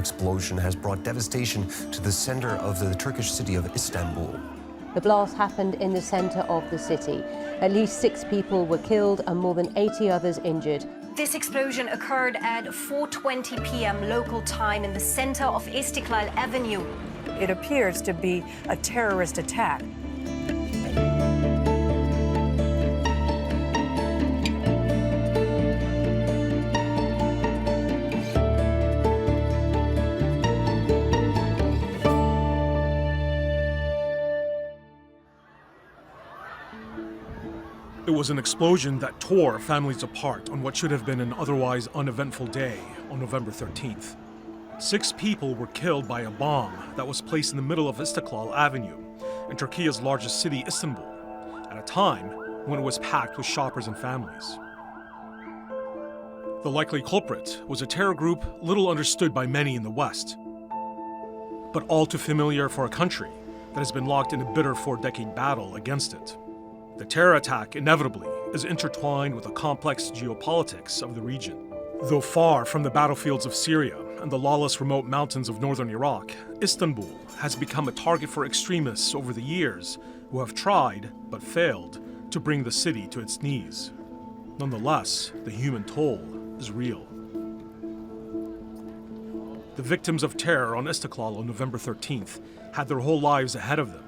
explosion has brought devastation to the center of the Turkish city of Istanbul. The blast happened in the center of the city. At least 6 people were killed and more than 80 others injured. This explosion occurred at 4:20 p.m. local time in the center of Istiklal Avenue. It appears to be a terrorist attack. It was an explosion that tore families apart on what should have been an otherwise uneventful day on November 13th. 6 people were killed by a bomb that was placed in the middle of Istiklal Avenue in Turkey's largest city, Istanbul, at a time when it was packed with shoppers and families. The likely culprit was a terror group little understood by many in the West, but all too familiar for a country that has been locked in a bitter 4-decade battle against it. The terror attack inevitably is intertwined with the complex geopolitics of the region. Though far from the battlefields of Syria and the lawless remote mountains of northern Iraq, Istanbul has become a target for extremists over the years who have tried, but failed, to bring the city to its knees. Nonetheless, the human toll is real. The victims of terror on Istiklal on November 13th had their whole lives ahead of them,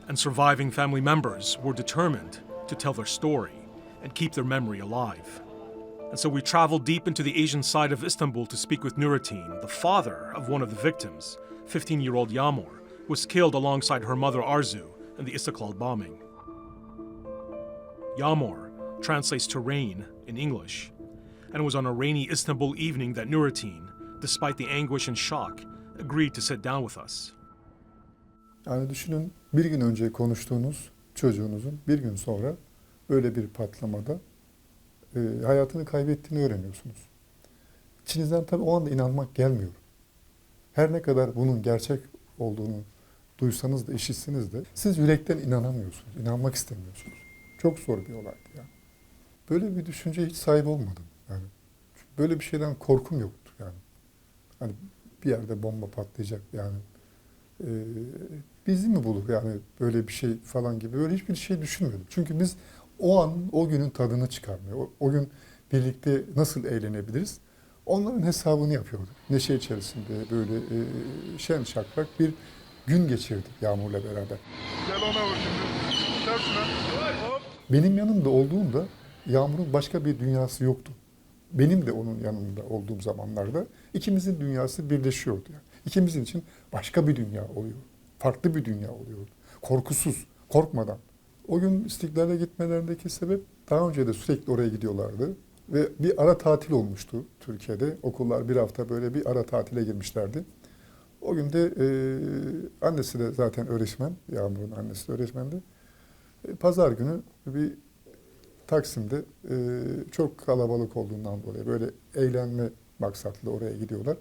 and surviving family members were determined to tell their story and keep their memory alive. And so we traveled deep into the Asian side of Istanbul to speak with Nurettin, the father of one of the victims. 15-year-old Yağmur was killed alongside her mother Arzu in the Istiklal bombing. Yağmur translates to rain in English, and it was on a rainy Istanbul evening that Nurettin, despite the anguish and shock, agreed to sit down with us. Yani düşünün, bir gün önce konuştuğunuz çocuğunuzun bir gün sonra böyle bir patlamada hayatını kaybettiğini öğreniyorsunuz. İçinizden tabii o anda inanmak gelmiyor. Her ne kadar bunun gerçek olduğunu duysanız da, işitsiniz de siz yürekten inanamıyorsunuz, inanmak istemiyorsunuz. Çok zor bir olaydı yani. Böyle bir düşünceye hiç sahip olmadım yani. Böyle bir şeyden korkum yoktu yani. Hani bir yerde bomba patlayacak yani. Bizi mi bulur yani böyle bir şey falan gibi, böyle hiçbir şey düşünmüyordum. Çünkü biz o an, o günün tadını çıkarmıyor. O gün birlikte nasıl eğlenebiliriz? Onların hesabını yapıyorduk. Neşe içerisinde böyle şen şakrak bir gün geçirdik Yağmur'la beraber. Gel ona vur şimdi. Gel şuna. Benim yanımda olduğunda Yağmur'un başka bir dünyası yoktu. Benim de onun yanında olduğum zamanlarda ikimizin dünyası birleşiyordu yani. İkimizin için başka bir dünya oluyor. Farklı bir dünya oluyordu. Korkusuz, korkmadan. O gün İstiklal'e gitmelerindeki sebep, daha önce de sürekli oraya gidiyorlardı. Ve bir ara tatil olmuştu Türkiye'de. Okullar bir hafta böyle bir ara tatile girmişlerdi. O gün de annesi de zaten öğretmen, Yağmur'un annesi de öğretmendi. Pazar günü bir Taksim'de çok kalabalık olduğundan dolayı böyle eğlenme maksatlı oraya gidiyorlar.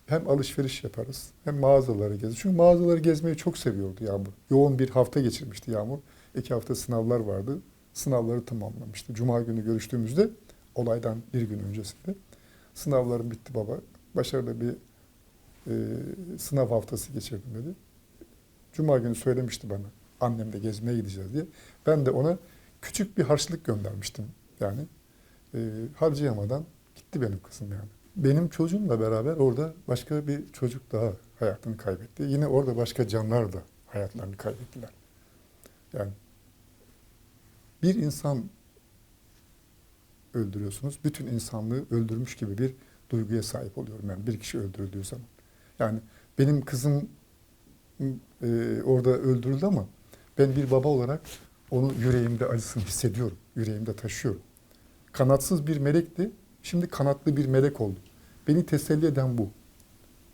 Hem alışveriş yaparız, hem mağazaları gezeriz. Çünkü mağazaları gezmeyi çok seviyordu Yağmur. Yoğun bir hafta geçirmişti Yağmur. 2 hafta sınavlar vardı. Sınavları tamamlamıştı. Cuma günü görüştüğümüzde, olaydan bir gün öncesinde. Sınavlarım bitti baba. Başarılı bir sınav haftası geçirdim dedi. Cuma günü söylemişti bana, annemle gezmeye gideceğiz diye. Ben de ona küçük bir harçlık göndermiştim yani. Harcayamadan gitti benim kızım yani. Benim çocuğumla beraber orada başka bir çocuk daha hayatını kaybetti. Yine orada başka canlar da hayatlarını kaybettiler. Yani bir insan öldürüyorsunuz, bütün insanlığı öldürmüş gibi bir duyguya sahip oluyorum yani bir kişi öldürüldüğü zaman. Yani benim kızım orada öldürüldü ama ben bir baba olarak onu yüreğimde acısını hissediyorum, yüreğimde taşıyorum. Kanatsız bir melekti, şimdi kanatlı bir melek oldu. Beni teselli eden bu.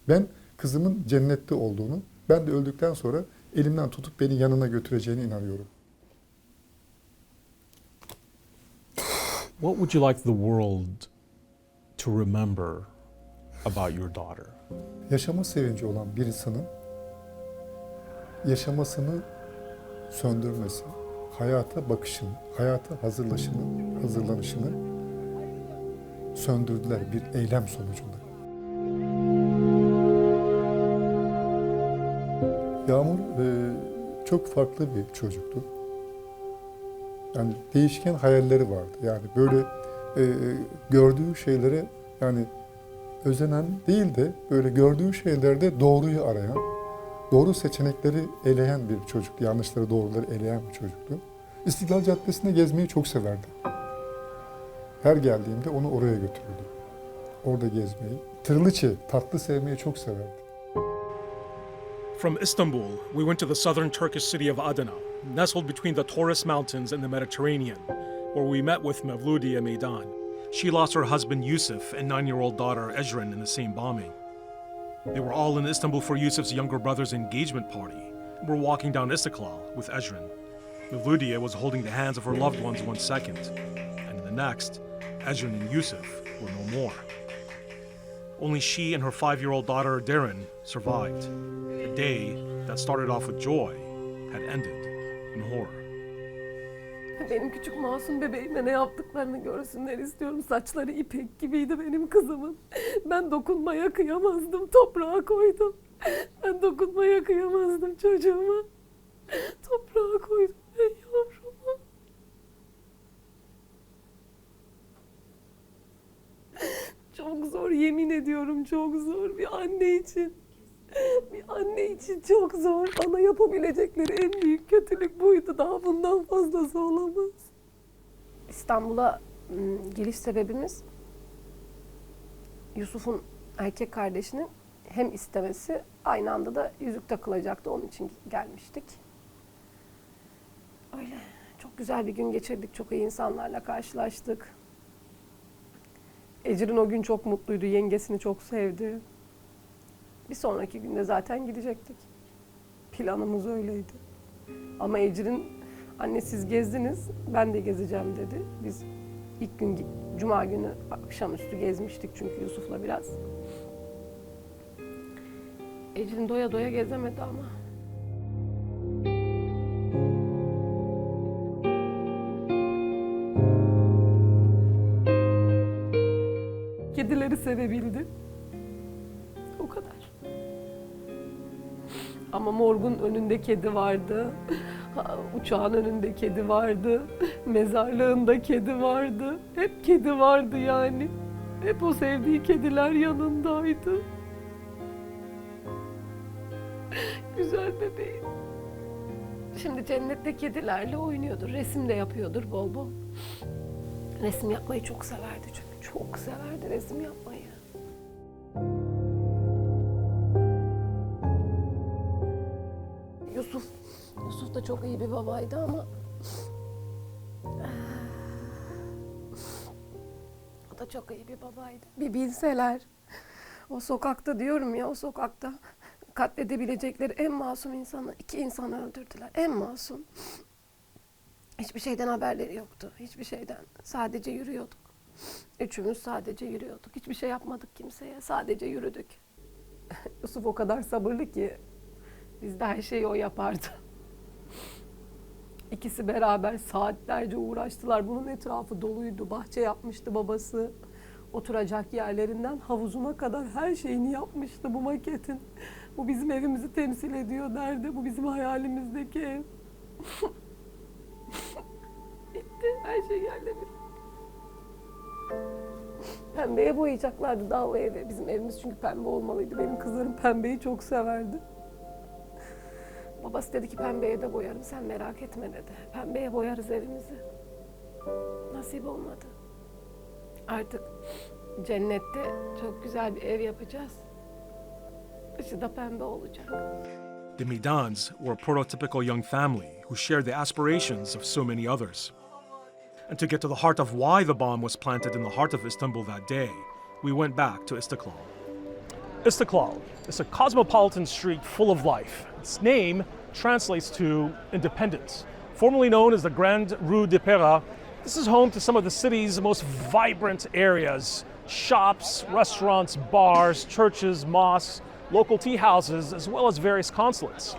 Ben kızımın cennette olduğunu, ben de öldükten sonra elimden tutup beni yanına götüreceğine inanıyorum. What would you like the world to remember about your daughter? Yaşama sevinci olan bir insanın yaşamasını söndürmesi, hayata bakışını, hayata hazırlanışını söndürdüler bir eylem sonucunda. Yağmur çok farklı bir çocuktu. Yani değişken hayalleri vardı. Yani böyle gördüğü şeylere yani özenen değil de böyle gördüğü şeylerde doğruyu arayan, doğru seçenekleri eleyen bir çocuktu. Yanlışları, doğruları eleyen bir çocuktu. İstiklal Caddesi'nde gezmeyi çok severdi. Her geldiğimde onu oraya götürürdüm. Orada gezmeyi. Tırlıçı, tatlı sevmeyi çok severdi. From Istanbul, we went to the southern Turkish city of Adana, nestled between the Taurus Mountains and the Mediterranean, where we met with Mevludiye Meydan. She lost her husband Yusuf and 9-year-old daughter Ejrin in the same bombing. They were all in Istanbul for Yusuf's younger brother's engagement party. We were walking down Istiklal with Ejrin. Mevludiye was holding the hands of her loved ones 1 second, and in the next, Ejrin and Yusuf were no more. Only she and her 5-year-old daughter Derin survived. A day that started off with joy had ended in horror. Benim küçük masum bebeğime ne yaptıklarını görsünler istiyorum. Saçları ipek gibiydi benim kızımın. Ben dokunmaya kıyamazdım, toprağa koydum. Ben dokunmaya kıyamazdım çocuğuma. Toprağa koydum ben yavrumu. Çok zor, yemin ediyorum çok zor bir anne için. Bir anne için çok zor. Bana yapabilecekleri en büyük kötülük buydu. Daha bundan fazlası olamaz. İstanbul'a geliş sebebimiz Yusuf'un erkek kardeşinin hem istemesi, aynı anda da yüzük takılacaktı. Onun için gelmiştik. Öyle çok güzel bir gün geçirdik. Çok iyi insanlarla karşılaştık. Ecrin o gün çok mutluydu. Yengesini çok sevdi. Bir sonraki günde zaten gidecektik. Planımız öyleydi. Ama Ecrin, anne siz gezdiniz, ben de gezeceğim dedi. Biz ilk gün, cuma günü akşamüstü gezmiştik çünkü Yusuf'la biraz. Ecrin doya doya gezemedi ama. Kedileri sevebildi. O kadar. Ama morgun önünde kedi vardı. Uçağın önünde kedi vardı. Mezarlığında kedi vardı. Hep kedi vardı yani. Hep o sevdiği kediler yanındaydı. Güzel bebeğim. Şimdi cennette kedilerle oynuyordur. Resim de yapıyordur bol bol. Resim yapmayı çok severdi çünkü. Çok severdi resim yapmayı. Yusuf da çok iyi bir babaydı ama o da çok iyi bir babaydı. Bir bilseler, o sokakta diyorum ya, o sokakta katledebilecekleri en masum insanı, 2 insanı öldürdüler. En masum. Hiçbir şeyden haberleri yoktu. Hiçbir şeyden. Sadece yürüyorduk. 3'ümüz sadece yürüyorduk. Hiçbir şey yapmadık kimseye. Sadece yürüdük. Yusuf o kadar sabırlı ki bizde her şeyi o yapardı. İkisi beraber saatlerce uğraştılar. Bunun etrafı doluydu. Bahçe yapmıştı babası. Oturacak yerlerinden havuzuna kadar her şeyini yapmıştı bu maketin. Bu bizim evimizi temsil ediyor derdi. Bu bizim hayalimizdeki ev. Bitti. Her şey yerle bir. Pembeye boyayacaklardı daha o evi. Bizim evimiz çünkü pembe olmalıydı. Benim kızlarım pembeyi çok severdi. Babası dedi ki pembeye de boyarım, sen merak etme dedi. Pembeye boyarız evimizi. Nasip olmadı. Artık cennette çok güzel bir ev yapacağız. Dışı da pembe olacak. The Meydans were a prototypical young family who shared the aspirations of so many others. And to get to the heart of why the bomb was planted in the heart of Istanbul that day, we went back to Istiklal. Istiklal is a cosmopolitan street full of life. Its name translates to independence. Formerly known as the Grande Rue de Pera, this is home to some of the city's most vibrant areas. Shops, restaurants, bars, churches, mosques, local tea houses, as well as various consulates.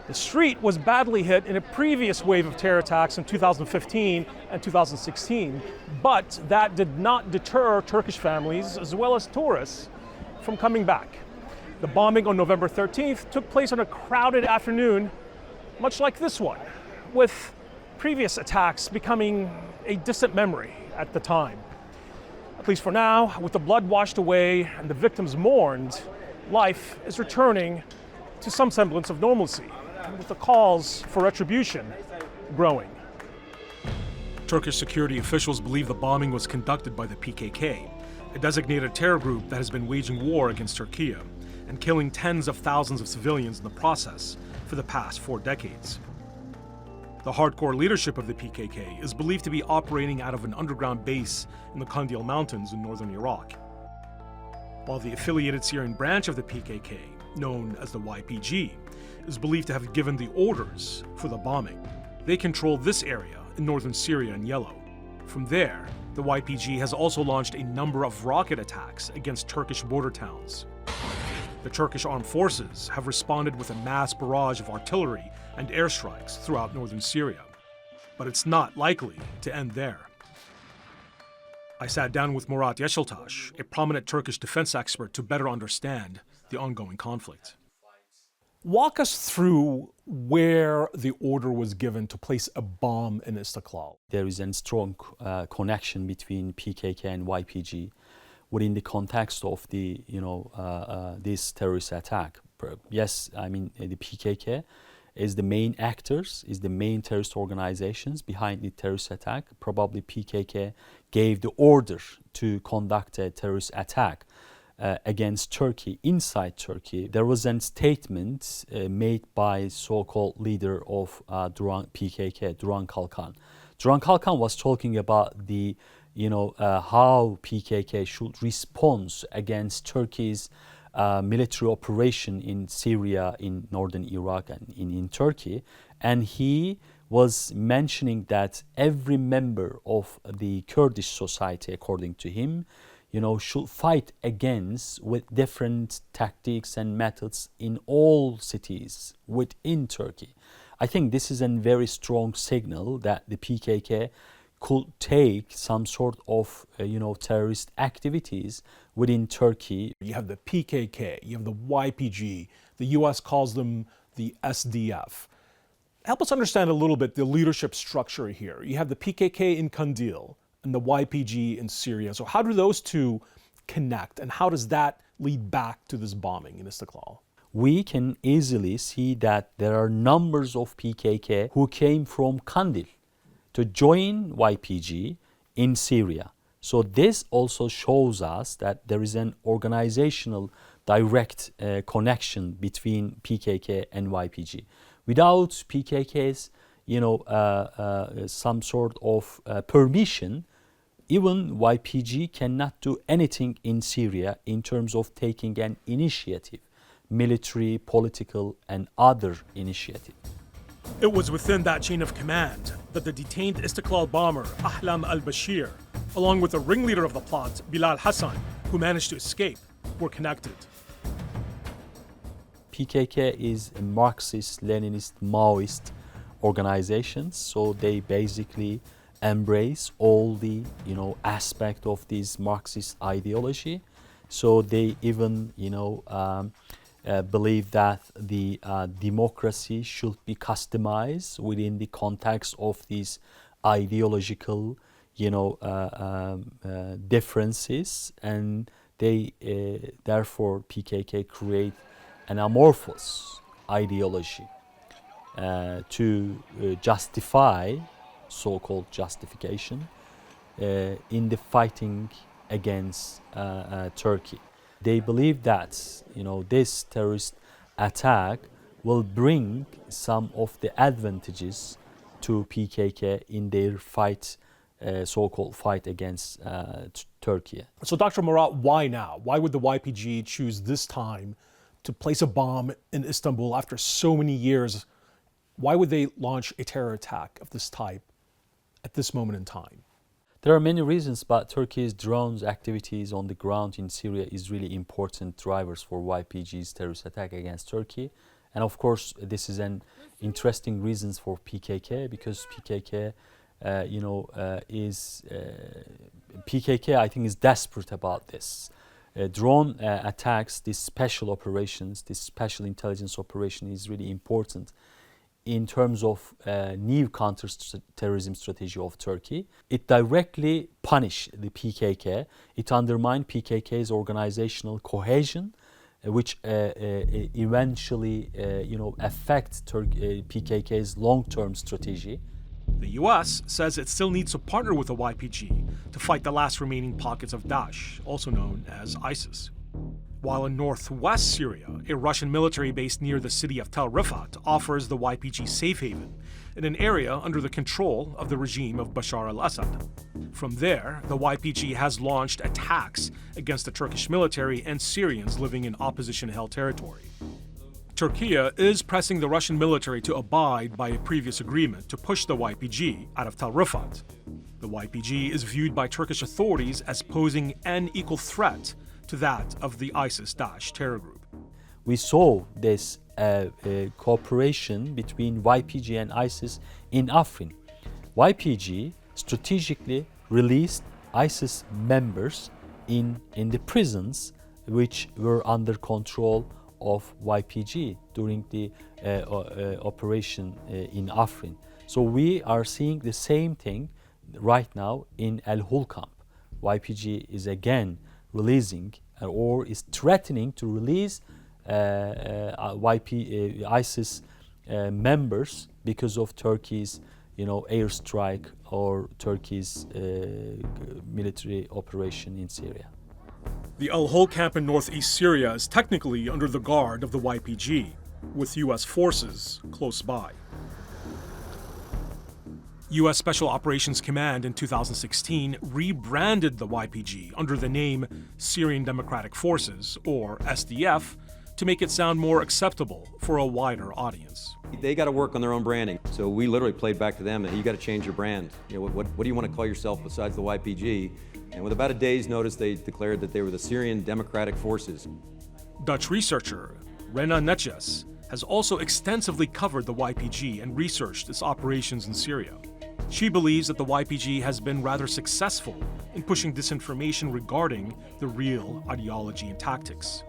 The street was badly hit in a previous wave of terror attacks in 2015 and 2016, but that did not deter Turkish families as well as tourists from coming back. The bombing on November 13th took place on a crowded afternoon, much like this one, with previous attacks becoming a distant memory at the time. At least for now, with the blood washed away and the victims mourned, life is returning to some semblance of normalcy, with the calls for retribution growing. Turkish security officials believe the bombing was conducted by the PKK, a designated terror group that has been waging war against Turkey and killing tens of thousands of civilians in the process for the past 4 decades. The hardcore leadership of the PKK is believed to be operating out of an underground base in the Kandil Mountains in northern Iraq. While the affiliated Syrian branch of the PKK, known as the YPG, is believed to have given the orders for the bombing. They control this area in northern Syria in yellow. From there, the YPG has also launched a number of rocket attacks against Turkish border towns. The Turkish armed forces have responded with a mass barrage of artillery and airstrikes throughout northern Syria. But it's not likely to end there. I sat down with Murat Yeşiltaş, a prominent Turkish defense expert, to better understand the ongoing conflict. Walk us through where the order was given to place a bomb in Istiklal. There is a strong connection between PKK and YPG within the context of the this terrorist attack. Yes, I mean the PKK is the main actors, is the main terrorist organizations behind the terrorist attack. Probably PKK gave the order to conduct a terrorist attack against Turkey, inside Turkey. There was a statement made by so-called leader of PKK, Duran Kalkan. Duran Kalkan was talking about the how PKK should respond against Turkey's military operation in Syria, in northern Iraq, and in Turkey. And he was mentioning that every member of the Kurdish society, according to him, should fight against with different tactics and methods in all cities within Turkey. I think this is a very strong signal that the PKK could take some sort of, terrorist activities within Turkey. You have the PKK, you have the YPG, the US calls them the SDF. Help us understand a little bit the leadership structure here. You have the PKK in Kandil and the YPG in Syria. So how do those two connect, and how does that lead back to this bombing in Istiklal? We can easily see that there are numbers of PKK who came from Kandil to join YPG in Syria. So this also shows us that there is an organizational direct connection between PKK and YPG. Without PKK's, some sort of permission, even YPG cannot do anything in Syria in terms of taking an initiative, military, political, and other initiative. It was within that chain of command that the detained Istiklal bomber Ahlam al-Bashir, along with the ringleader of the plot, Bilal Hassan, who managed to escape, were connected. PKK is a Marxist, Leninist, Maoist organization, so they basically embrace all the aspect of this Marxist ideology. So they even believe that the democracy should be customized within the context of these ideological differences, and they therefore PKK create an amorphous ideology to justify so-called justification in the fighting against Turkey. They believe that this terrorist attack will bring some of the advantages to PKK in their fight, so-called fight against Turkey. So Dr. Murat, why now? Why would the YPG choose this time to place a bomb in Istanbul after so many years? Why would they launch a terror attack of this type at this moment in time? There are many reasons, but Turkey's drones activities on the ground in Syria is really important drivers for YPG's terrorist attack against Turkey. And of course, this is an interesting reasons for PKK, because PKK, PKK, I think, is desperate about this. drone attacks, these special operations, this special intelligence operation is really important in terms of new counter-terrorism strategy of Turkey. It directly punished the PKK. It undermined PKK's organizational cohesion, which eventually affect PKK's long-term strategy. The US says it still needs to partner with the YPG to fight the last remaining pockets of Daesh, also known as ISIS. While in northwest Syria, a Russian military base near the city of Tel Rifat offers the YPG safe haven in an area under the control of the regime of Bashar al-Assad. From there, the YPG has launched attacks against the Turkish military and Syrians living in opposition-held territory. Turkey is pressing the Russian military to abide by a previous agreement to push the YPG out of Tel Rifat. The YPG is viewed by Turkish authorities as posing an equal threat to that of the ISIS-Daesh terror group. We saw this cooperation between YPG and ISIS in Afrin. YPG strategically released ISIS members in the prisons which were under control of YPG during the operation in Afrin. So we are seeing the same thing right now in Al Hol camp. YPG is again releasing or is threatening to release ISIS members because of Turkey's airstrike or Turkey's military operation in Syria. The Al Hol camp in northeast Syria is technically under the guard of the YPG, with US forces close by. US Special Operations Command in 2016 rebranded the YPG under the name Syrian Democratic Forces, or SDF, to make it sound more acceptable for a wider audience. They got to work on their own branding. So we literally played back to them that you got to change your brand. What do you want to call yourself besides the YPG? And with about a day's notice, they declared that they were the Syrian Democratic Forces. Dutch researcher Rena Netjes has also extensively covered the YPG and researched its operations in Syria. She believes that the YPG has been rather successful in pushing disinformation regarding the real ideology and tactics.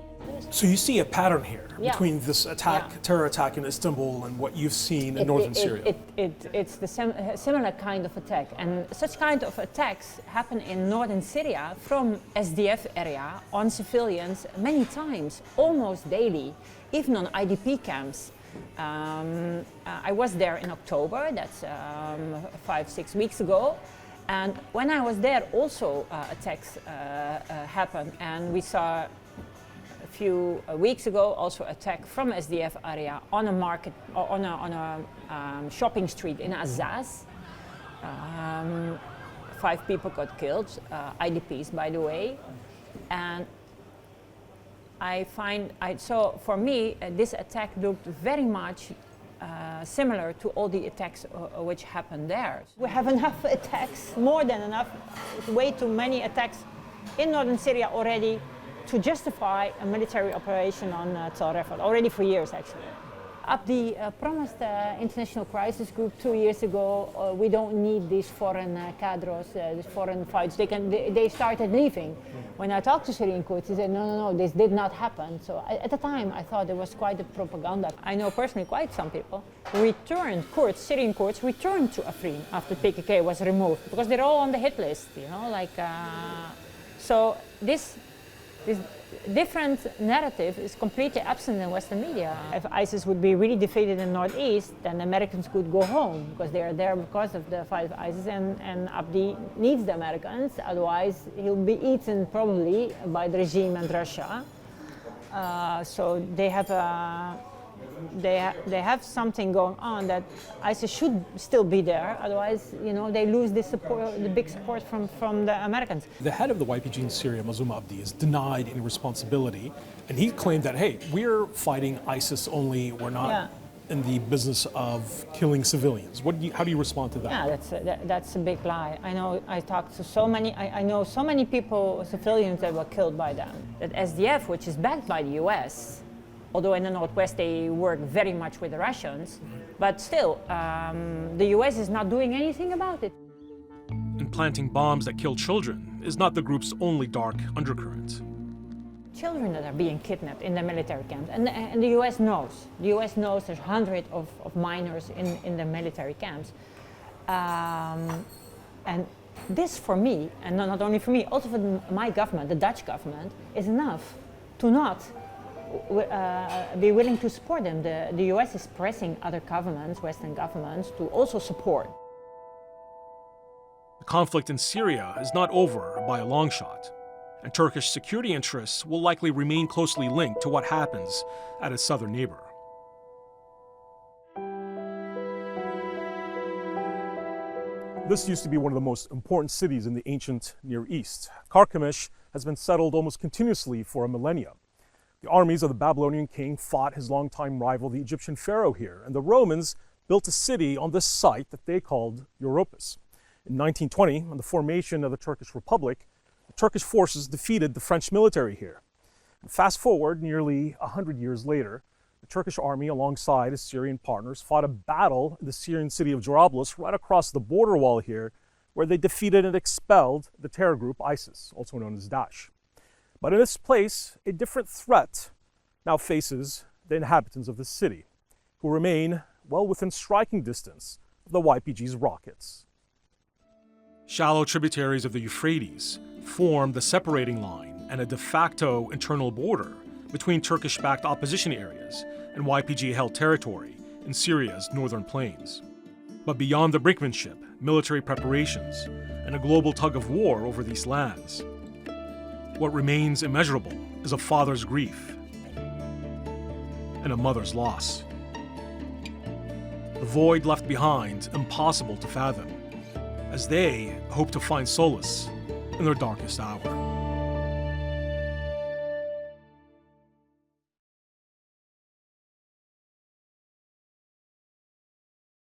So you see a pattern here between this attack, terror attack in Istanbul, and what you've seen in northern Syria. It's the similar kind of attack, and such kind of attacks happen in northern Syria from SDF area on civilians many times, almost daily, even on IDP camps. I was there in October, that's 5-6 weeks ago, and when I was there also attacks happened, and we saw a few weeks ago also attack from SDF area on a market, on a shopping street in Azaz. 5 people got killed, IDPs by the way, and for me, this attack looked very much similar to all the attacks which happened there. We have enough attacks, more than enough, way too many attacks in northern Syria already to justify a military operation on Tel Rifat, already for years actually. Abdi promised the international crisis group 2 years ago, we don't need these foreign cadres, these foreign fights. They started leaving. When I talked to Syrian Kurds, they said, no, this did not happen. So at the time, I thought it was quite a propaganda. I know personally quite some people returned, Syrian Kurds returned to Afrin after PKK was removed, because they're all on the hit list, so this different narrative is completely absent in Western media. If ISIS would be really defeated in Northeast, then the Americans could go home because they are there because of the fight of ISIS, and Abdi needs the Americans, otherwise he'll be eaten probably by the regime and Russia. So they have something going on that ISIS should still be there, otherwise, they lose the support, the big support from the Americans. The head of the YPG in Syria, Mazloum Abdi, is denied any responsibility, and he claimed that, hey, we're fighting ISIS only, we're not in the business of killing civilians. How do you respond to that? Yeah, that's a big lie. I know so many people, civilians that were killed by them. That SDF, which is backed by the US, although in the Northwest they work very much with the Russians, but still, the US is not doing anything about it. And planting bombs that kill children is not the group's only dark undercurrent. children that are being kidnapped in the military camps. And the US knows. The US knows there's hundreds of minors in the military camps. And this for me, and not only for me, also for my government, the Dutch government, is enough to not be willing to support them. The US is pressing other governments, Western governments, to also support. The conflict in Syria is not over by a long shot, and Turkish security interests will likely remain closely linked to what happens at its southern neighbor. This used to be one of the most important cities in the ancient Near East. Carchemish has been settled almost continuously for a millennia. The armies of the Babylonian king fought his longtime rival, the Egyptian pharaoh, here, and the Romans built a city on this site that they called Europus. In 1920, on the formation of the Turkish Republic, the Turkish forces defeated the French military here. And fast forward nearly 100 years later, the Turkish army, alongside its Syrian partners, fought a battle in the Syrian city of Jarablus, right across the border wall here, where they defeated and expelled the terror group ISIS, also known as Daesh. But in this place, a different threat now faces the inhabitants of the city, who remain well within striking distance of the YPG's rockets. Shallow tributaries of the Euphrates form the separating line and a de facto internal border between Turkish-backed opposition areas and YPG-held territory in Syria's northern plains. But beyond the brinkmanship, military preparations, and a global tug of war over these lands, what remains immeasurable is a father's grief and a mother's loss. The void left behind impossible to fathom, as they hope to find solace in their darkest hour.